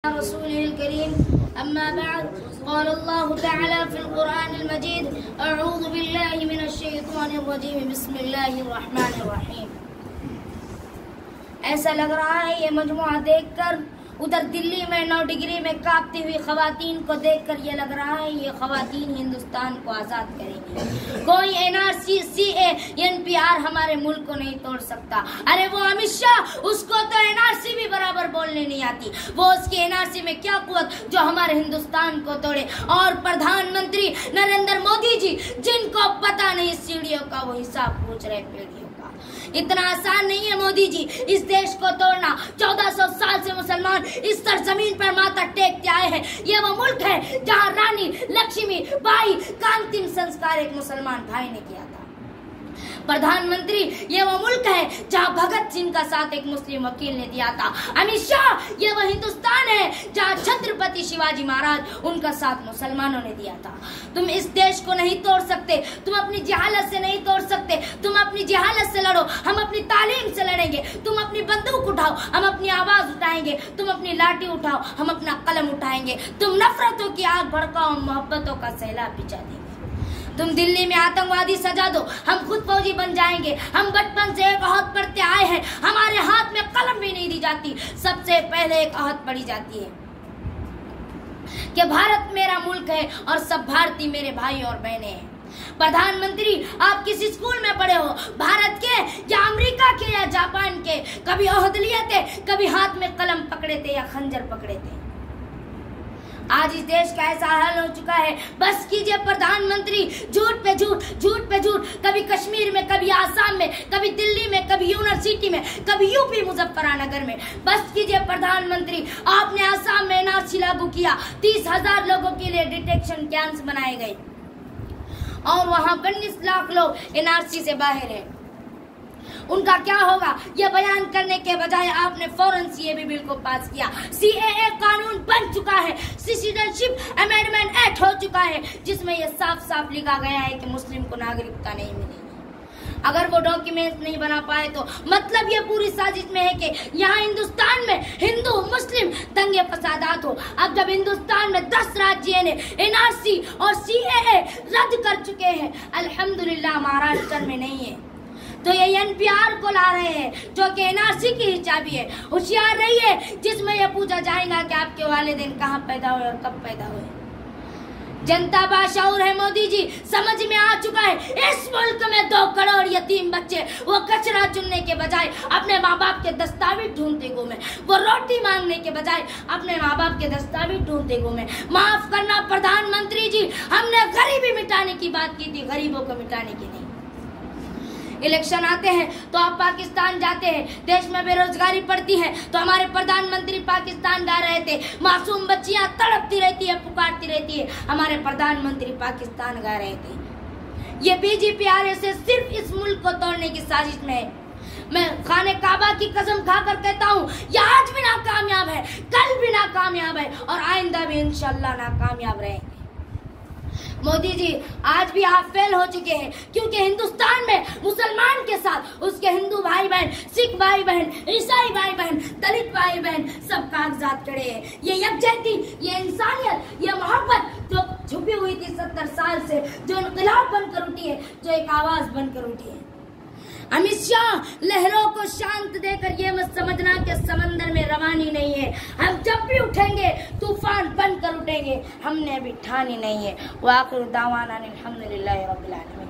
रसूलिल करीम अम्मा बाद क़ाल अल्लाहु तआला फ़िल क़ुरआनिल मजीद अऊज़ु बिल्लाहि मिनश शैतानिर रजीम बिस्मिल्लाहिर रहमानिर रहीम। ऐसा लग रहा है ये मजमुआ देखकर, उधर दिल्ली में 9 डिग्री में कांपती हुई खवातीन को देखकर ये लग रहा है ये खवातीन हिंदुस्तान को आजाद करेंगी। कोई एनआरसी, सीए, एनपीआर हमारे मुल्क को नहीं तोड़ सकता। अरे वो अमित शाह, उसको तो एनआरसी भी बराबर बोलने नहीं आती। वो उसकी एनआरसी में क्या कुव्वत जो हमारे हिंदुस्तान को तोड़े। और प्रधानमंत्री नरेंद्र मोदी जी, जिनको पता नहीं सीढ़ियों का, वो हिसाब पूछ रहे पीढ़ियों का। इतना आसान नहीं है मोदी जी इस देश को तोड़ना। 1400 साल से मुसलमान इस सरजमीन पर माथा टेकते आए हैं। ये वो मुल्क है जहाँ रानी लक्ष्मी बाई का अंतिम संस्कार एक मुसलमान भाई ने किया था। प्रधानमंत्री, ये वो मुल्क है जहाँ भगत सिंह का साथ एक मुस्लिम वकील ने दिया था। अमित शाह, ये वो हिंदुस्तान है जहाँ छत्रपति शिवाजी महाराज, उनका साथ मुसलमानों ने दिया था। तुम इस देश को नहीं तोड़ सकते, तुम अपनी जहालत से नहीं तोड़ सकते। तुम अपनी जहालत से लड़ो, हम अपनी तालीम से लड़ेंगे। तुम अपनी बंदूक उठाओ, हम अपनी आवाज उठाएंगे। तुम अपनी लाठी उठाओ, हम अपना कलम उठाएंगे। तुम नफरतों की आग भड़काओ, हम मोहब्बतों का सैलाब बिछा देंगे। तुम दिल्ली में आतंकवादी सजा दो, हम खुद फौजी बन जाएंगे। हम बचपन से एक अहद पढ़ते आए हैं, हमारे हाथ में कलम भी नहीं दी जाती। सबसे पहले एक अहद पढ़ी जाती है कि भारत मेरा मुल्क है और सब भारतीय मेरे भाई और बहनें हैं। प्रधानमंत्री, आप किस स्कूल में पढ़े हो, भारत के या अमेरिका के या जापान के? कभी अहद लिए थे, कभी हाथ में कलम पकड़े थे या खंजर पकड़े थे? आज इस देश का ऐसा हाल हो चुका है, बस कीजिए प्रधानमंत्री, झूठ पे झूठ, झूठ पे झूठ। कभी कश्मीर में, कभी आसाम में, कभी दिल्ली में, कभी यूनिवर्सिटी में, कभी यूपी मुजफ्फरनगर में। बस कीजिए प्रधानमंत्री, आपने आसाम में एनआरसी लागू किया, 30,000 लोगों के लिए डिटेक्शन कैंप्स बनाए गए और वहां 19 लाख लोग एनआरसी से बाहर हैं। उनका क्या होगा ये बयान करने के बजाय आपने फौरन सीएए बिल को पास किया। सीएए कानून बन चुका है, सिटीजनशिप अमेंडमेंट एक्ट हो चुका है, जिसमें ये साफ साफ लिखा गया है कि मुस्लिम को नागरिकता नहीं मिलेगी। अगर वो डॉक्यूमेंट नहीं बना पाए तो मतलब ये पूरी साजिश में है कि यहाँ हिंदुस्तान में हिंदू मुस्लिम दंगे फसादात हो। अब जब हिंदुस्तान में 10 राज्य ने एनआरसी और सीएए रद्द कर चुके हैं, अल्हम्दुलिल्लाह महाराष्ट्र में नहीं है, तो ये एनपीआर को ला रहे हैं जो कि एनआरसी की ही चाबी है। होशियार रहिए, जिसमें यह पूछा जाएगा कि आपके वालिदैन कहाँ पैदा हुए और कब पैदा हुए। जनता बाशऊर है मोदी जी, समझ में आ चुका है इस मुल्क में 2 करोड़ यतीम बच्चे वो कचरा चुनने के बजाय अपने माँ बाप के दस्तावेज ढूंढते घूमे, वो रोटी मांगने के बजाय अपने माँ बाप के दस्तावेज ढूंढते घूमे। माफ करना प्रधानमंत्री जी, हमने गरीबी मिटाने की बात की थी, गरीबों को मिटाने की नहीं। इलेक्शन आते हैं तो आप पाकिस्तान जाते हैं, देश में बेरोजगारी बढ़ती है तो हमारे प्रधानमंत्री पाकिस्तान जा रहे थे। मासूम बच्चियां तड़पती रहती है, पुकारती रहती है, हमारे प्रधानमंत्री पाकिस्तान जा रहे थे। ये बीजेपी आरएसएस सिर्फ इस मुल्क को तोड़ने की साजिश में है। मैं खाने काबा की कसम खाकर कहता हूँ, ये आज भी नाकामयाब है, कल भी नाकामयाब है और आइंदा भी इंशाल्लाह नाकामयाब रहेंगे। मोदी जी, आज भी आप फेल हो चुके हैं, क्योंकि हिंदुस्तान में मुसलमान के साथ उसके हिंदू भाई बहन, सिख भाई बहन, ईसाई भाई बहन, दलित भाई बहन सब कागजात खड़े हैं। ये यकजहती, ये इंसानियत, ये मोहब्बत जो छुपी हुई थी 70 साल से, जो इनकलाब बनकर उठी है, जो एक आवाज बनकर उठी है। अमित शाह, लहरों को शांत देकर ये मत समझना कि समंदर में रवानी नहीं है। हम जब भी उठेंगे तूफान बनकर उठेंगे, हमने अभी ठानी नहीं है। वाखिर दावाना अल्हम्दुलिल्लाहि रब्बिल आलमीन।